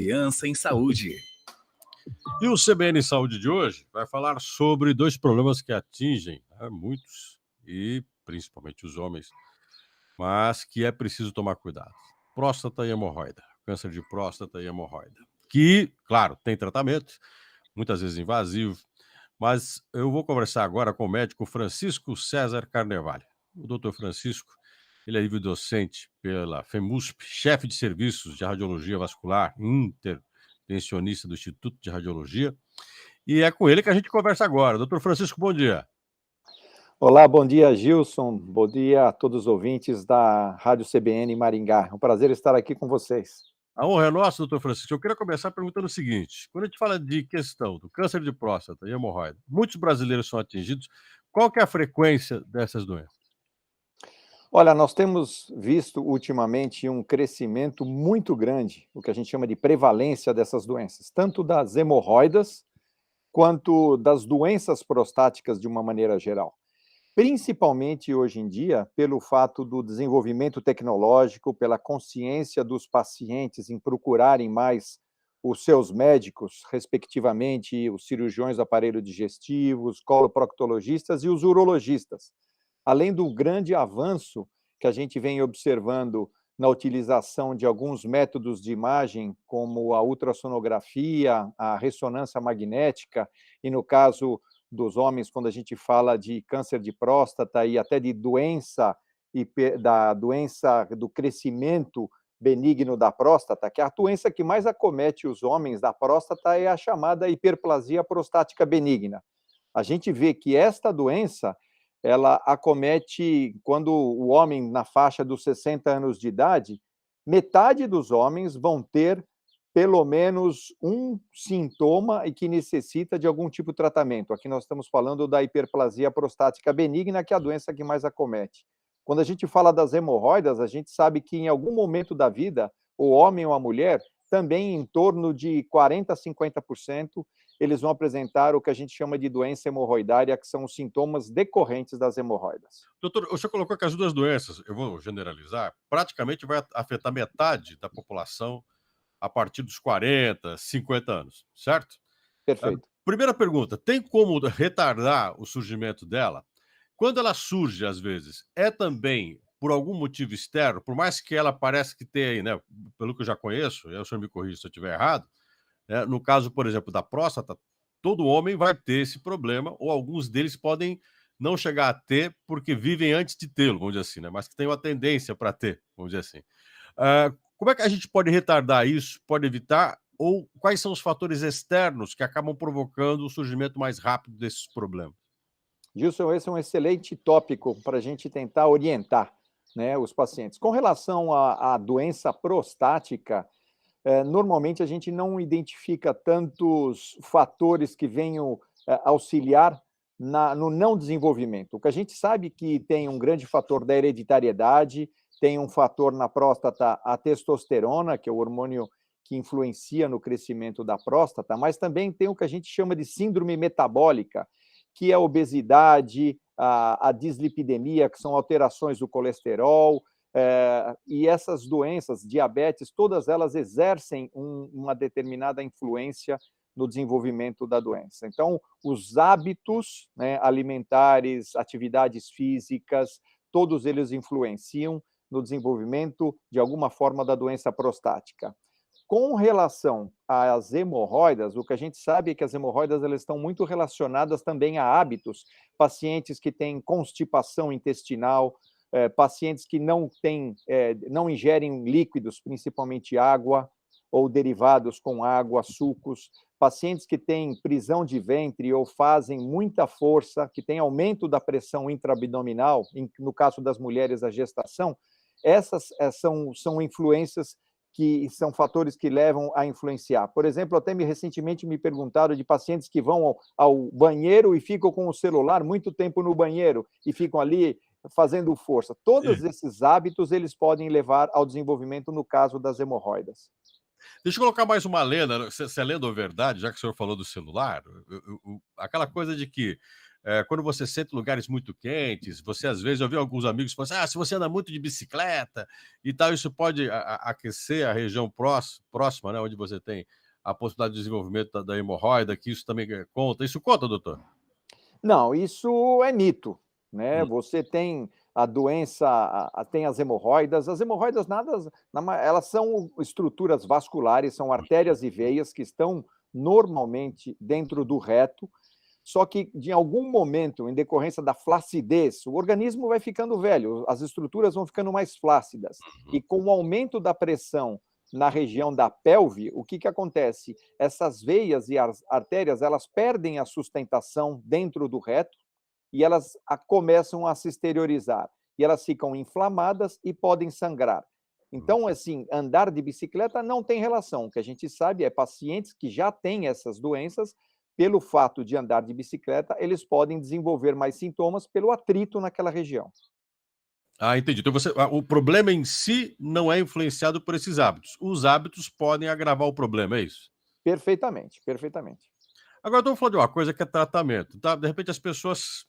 Criança em Saúde. E o CBN Saúde de hoje vai falar sobre dois problemas que atingem muitos, e principalmente os homens, mas que é preciso tomar cuidado. Próstata e hemorroida. Câncer de próstata e hemorroida. Que, claro, tem tratamento, muitas vezes invasivo, mas eu vou conversar agora com o médico Francisco César Carnevale. O doutor Francisco, ele é livre-docente pela FEMUSP, chefe de serviços de radiologia vascular, intervencionista do Instituto de Radiologia, e é com ele que a gente conversa agora. Doutor Francisco, bom dia. Olá, bom dia, Gilson. Bom dia a todos os ouvintes da Rádio CBN Maringá. É um prazer estar aqui com vocês. A honra é nossa, doutor Francisco. Eu queria começar perguntando o seguinte: quando a gente fala de questão do câncer de próstata e hemorroida, muitos brasileiros são atingidos. Qual que é a frequência dessas doenças? Olha, nós temos visto ultimamente um crescimento muito grande, o que a gente chama de prevalência dessas doenças, tanto das hemorroidas quanto das doenças prostáticas de uma maneira geral. Principalmente hoje em dia, pelo fato do desenvolvimento tecnológico, pela consciência dos pacientes em procurarem mais os seus médicos, respectivamente, os cirurgiões do aparelho digestivo, os coloproctologistas e os urologistas. Além do grande avanço que a gente vem observando na utilização de alguns métodos de imagem, como a ultrassonografia, a ressonância magnética, e no caso dos homens, quando a gente fala de câncer de próstata e até de doença, da doença do crescimento benigno da próstata, que é a doença que mais acomete os homens da próstata é a chamada hiperplasia prostática benigna. A gente vê que esta doença, ela acomete, quando o homem na faixa dos 60 anos de idade, metade dos homens vão ter pelo menos um sintoma e que necessita de algum tipo de tratamento. Aqui nós estamos falando da hiperplasia prostática benigna, que é a doença que mais acomete. Quando a gente fala das hemorroidas, a gente sabe que em algum momento da vida, o homem ou a mulher, também em torno de 40% a 50%, eles vão apresentar o que a gente chama de doença hemorroidária, que são os sintomas decorrentes das hemorroidas. Doutor, o senhor colocou que as duas doenças, eu vou generalizar, praticamente vai afetar metade da população a partir dos 40, 50 anos, certo? Perfeito. Primeira pergunta, tem como retardar o surgimento dela? Quando ela surge, às vezes, é também por algum motivo externo, por mais que ela pareça que tenha, né, pelo que eu já conheço, e aí o senhor me corrija se eu estiver errado, né, no caso, por exemplo, da próstata, todo homem vai ter esse problema, ou alguns deles podem não chegar a ter porque vivem antes de tê-lo, vamos dizer assim, né, mas que tem uma tendência para ter, vamos dizer assim. Como é que a gente pode retardar isso, pode evitar, ou quais são os fatores externos que acabam provocando o surgimento mais rápido desses problemas? Gilson, esse é um excelente tópico para a gente tentar orientar, né, os pacientes. Com relação à doença prostática, normalmente a gente não identifica tantos fatores que venham auxiliar no não desenvolvimento. O que a gente sabe que tem um grande fator da hereditariedade, tem um fator na próstata, a testosterona, que é o hormônio que influencia no crescimento da próstata, mas também tem o que a gente chama de síndrome metabólica, que é a obesidade, a dislipidemia, que são alterações do colesterol, e essas doenças, diabetes, todas elas exercem uma determinada influência no desenvolvimento da doença. Então, os hábitos, né, alimentares, atividades físicas, todos eles influenciam no desenvolvimento, de alguma forma, da doença prostática. Com relação às hemorroidas, o que a gente sabe é que as hemorroidas elas estão muito relacionadas também a hábitos. Pacientes que têm constipação intestinal, pacientes que não ingerem líquidos, principalmente água ou derivados com água, sucos, pacientes que têm prisão de ventre ou fazem muita força, que têm aumento da pressão intraabdominal, no caso das mulheres, a gestação, essas são influências que são fatores que levam a influenciar. Por exemplo, até recentemente me perguntaram de pacientes que vão ao banheiro e ficam com o celular muito tempo no banheiro e ficam ali fazendo força. Todos esses hábitos, eles podem levar ao desenvolvimento no caso das hemorroidas. Deixa eu colocar mais uma lenda, se é lenda ou verdade, já que o senhor falou do celular, aquela coisa de que quando você sente lugares muito quentes, você às vezes, eu vi alguns amigos falando assim, se você anda muito de bicicleta e tal, isso pode aquecer a região próxima, né, onde você tem a possibilidade de desenvolvimento da hemorroida, que isso também conta. Isso conta, doutor? Não, isso é mito, né? Hum, Você tem a doença, tem as hemorroidas nada, elas são estruturas vasculares, são artérias e veias que estão normalmente dentro do reto, só que de algum momento, em decorrência da flacidez, o organismo vai ficando velho, as estruturas vão ficando mais flácidas, e uhum. com o aumento da pressão na região da pelve, o que que acontece? Essas veias e as artérias, elas perdem a sustentação dentro do reto e elas começam a se exteriorizar. E elas ficam inflamadas e podem sangrar. Então, assim, andar de bicicleta não tem relação. O que a gente sabe é pacientes que já têm essas doenças, pelo fato de andar de bicicleta, eles podem desenvolver mais sintomas pelo atrito naquela região. Ah, entendi. Então o problema em si não é influenciado por esses hábitos. Os hábitos podem agravar o problema, é isso? Perfeitamente, perfeitamente. Agora estamos falando de uma coisa que é tratamento, tá? De repente as pessoas,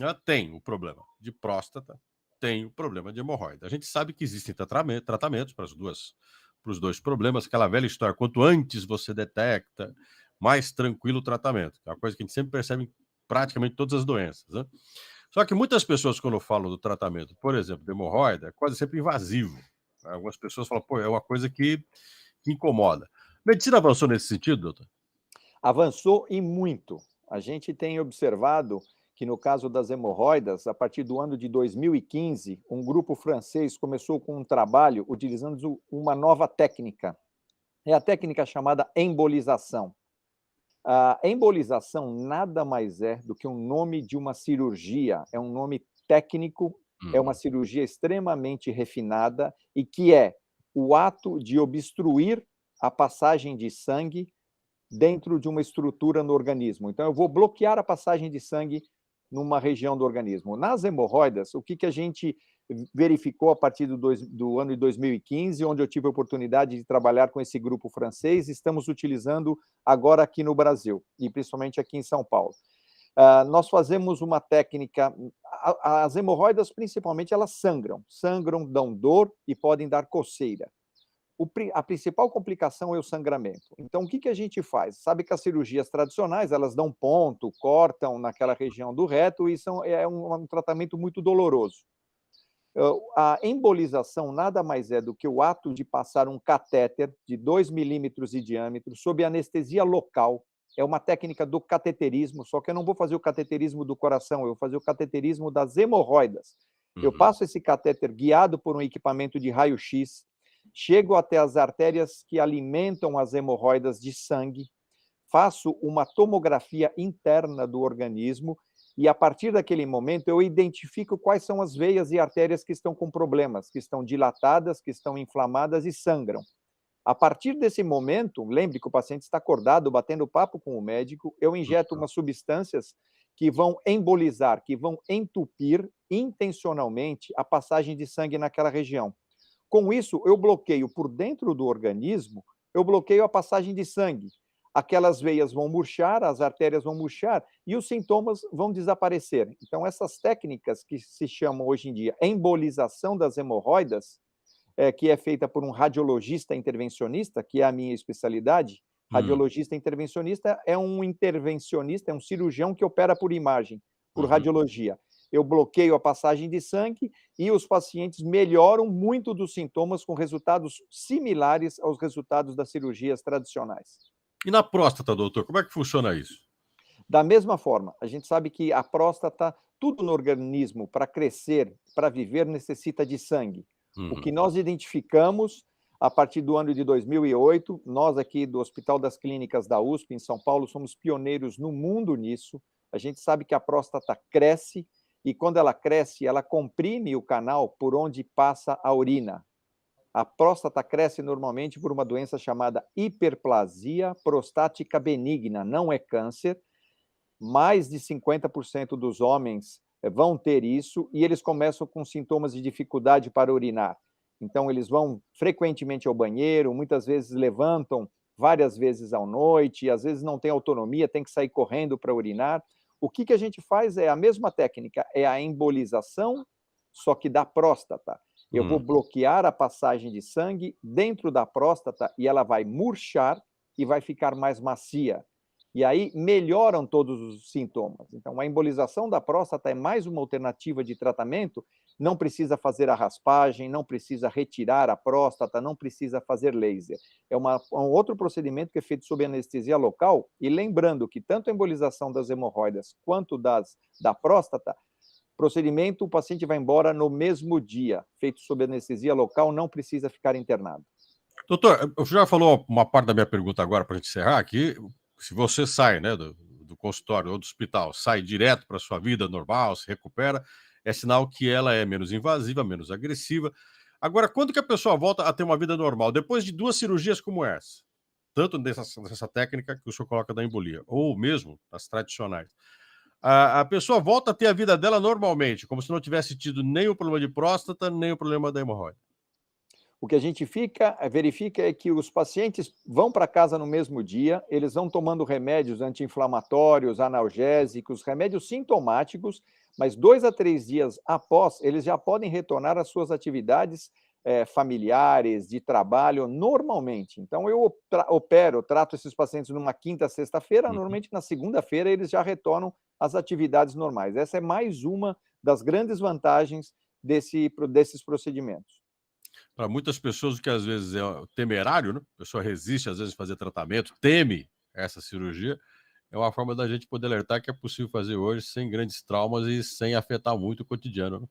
né, têm o problema de próstata, têm o problema de hemorroida. A gente sabe que existem tratamentos para os dois problemas, aquela velha história, quanto antes você detecta, mais tranquilo o tratamento. É uma coisa que a gente sempre percebe em praticamente todas as doenças, né? Só que muitas pessoas, quando falam do tratamento, por exemplo, de hemorroida, é quase sempre invasivo. Algumas pessoas falam, pô, é uma coisa que incomoda. Medicina avançou nesse sentido, doutor? Avançou e muito. A gente tem observado que, no caso das hemorroidas, a partir do ano de 2015, um grupo francês começou com um trabalho utilizando uma nova técnica. É a técnica chamada embolização. A embolização nada mais é do que um nome de uma cirurgia, é um nome técnico, é uma Uhum. cirurgia extremamente refinada e que é o ato de obstruir a passagem de sangue dentro de uma estrutura no organismo. Então, eu vou bloquear a passagem de sangue numa região do organismo. Nas hemorroidas, o que, que a gente verificou a partir do ano de 2015, onde eu tive a oportunidade de trabalhar com esse grupo francês, estamos utilizando agora aqui no Brasil, e principalmente aqui em São Paulo. Nós fazemos uma técnica, as hemorroidas principalmente elas sangram, dão dor e podem dar coceira. A principal complicação é o sangramento. Então, o que, que a gente faz? Sabe que as cirurgias tradicionais, elas dão ponto, cortam naquela região do reto e é um tratamento muito doloroso. A embolização nada mais é do que o ato de passar um catéter de 2 milímetros de diâmetro sob anestesia local. É uma técnica do cateterismo, só que eu não vou fazer o cateterismo do coração, eu vou fazer o cateterismo das hemorroidas. Eu Uhum. passo esse catéter guiado por um equipamento de raio-x, chego até as artérias que alimentam as hemorroidas de sangue, faço uma tomografia interna do organismo e, a partir daquele momento, eu identifico quais são as veias e artérias que estão com problemas, que estão dilatadas, que estão inflamadas e sangram. A partir desse momento, lembre que o paciente está acordado, batendo papo com o médico, eu injeto umas substâncias que vão embolizar, que vão entupir intencionalmente a passagem de sangue naquela região. Com isso, eu bloqueio por dentro do organismo, eu bloqueio a passagem de sangue. Aquelas veias vão murchar, as artérias vão murchar e os sintomas vão desaparecer. Então, essas técnicas que se chamam hoje em dia embolização das hemorroidas, que é feita por um radiologista intervencionista, que é a minha especialidade. Hum. Radiologista intervencionista é um intervencionista, é um cirurgião que opera por imagem, por Uhum. radiologia. Eu bloqueio a passagem de sangue e os pacientes melhoram muito dos sintomas com resultados similares aos resultados das cirurgias tradicionais. E na próstata, doutor, como é que funciona isso? Da mesma forma, a gente sabe que a próstata, tudo no organismo, para crescer, para viver, necessita de sangue. O que Uhum. nós identificamos a partir do ano de 2008, nós aqui do Hospital das Clínicas da USP, em São Paulo, somos pioneiros no mundo nisso. A gente sabe que a próstata cresce e, quando ela cresce, ela comprime o canal por onde passa a urina. A próstata cresce normalmente por uma doença chamada hiperplasia prostática benigna, não é câncer. Mais de 50% dos homens vão ter isso e eles começam com sintomas de dificuldade para urinar. Então, eles vão frequentemente ao banheiro, muitas vezes levantam várias vezes à noite, e às vezes não têm autonomia, tem que sair correndo para urinar. O que a gente faz é a mesma técnica, é a embolização, só que da próstata. Eu vou bloquear a passagem de sangue dentro da próstata e ela vai murchar e vai ficar mais macia. E aí melhoram todos os sintomas. Então, a embolização da próstata é mais uma alternativa de tratamento. Não precisa fazer a raspagem, não precisa retirar a próstata, não precisa fazer laser. É um outro procedimento que é feito sob anestesia local. E lembrando que tanto a embolização das hemorroidas quanto da próstata, procedimento, o paciente vai embora no mesmo dia, feito sob anestesia local, não precisa ficar internado. Doutor, o senhor já falou uma parte da minha pergunta agora para a gente encerrar aqui. Se você sai, né, do consultório ou do hospital, sai direto para a sua vida normal, se recupera, é sinal que ela é menos invasiva, menos agressiva. Agora, quando que a pessoa volta a ter uma vida normal? Depois de 2 cirurgias como essa, tanto dessa técnica que o senhor coloca da embolia, ou mesmo as tradicionais. A pessoa volta a ter a vida dela normalmente, como se não tivesse tido nem o problema de próstata, nem o problema da hemorroida. O que a gente verifica é que os pacientes vão para casa no mesmo dia, eles vão tomando remédios anti-inflamatórios, analgésicos, remédios sintomáticos, mas 2 a 3 dias após, eles já podem retornar às suas atividades familiares, de trabalho, normalmente. Então, eu trato esses pacientes numa quinta, sexta-feira, normalmente na segunda-feira eles já retornam às atividades normais. Essa é mais uma das grandes vantagens desses procedimentos. Para muitas pessoas, o que às vezes é temerário, né? A pessoa resiste às vezes a fazer tratamento, teme essa cirurgia, é uma forma da gente poder alertar que é possível fazer hoje sem grandes traumas e sem afetar muito o cotidiano, né?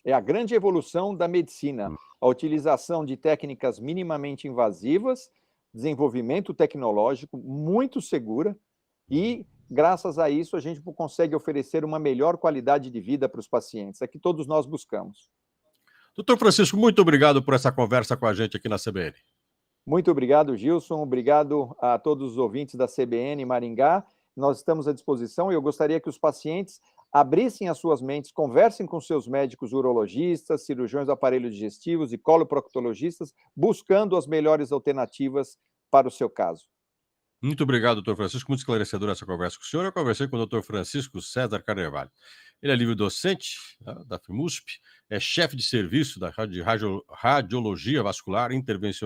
É a grande evolução da medicina, Hum. a utilização de técnicas minimamente invasivas, desenvolvimento tecnológico muito segura e, graças a isso, a gente consegue oferecer uma melhor qualidade de vida para os pacientes. É que todos nós buscamos. Doutor Francisco, muito obrigado por essa conversa com a gente aqui na CBN. Muito obrigado, Gilson. Obrigado a todos os ouvintes da CBN Maringá. Nós estamos à disposição e eu gostaria que os pacientes abrissem as suas mentes, conversem com seus médicos urologistas, cirurgiões do aparelho digestivos e coloproctologistas, buscando as melhores alternativas para o seu caso. Muito obrigado, doutor Francisco. Muito esclarecedora essa conversa com o senhor. Eu conversei com o doutor Francisco César Carnevale. Ele é livre-docente, né, da FIMUSP, é chefe de serviço da Radiologia Vascular Intervencionista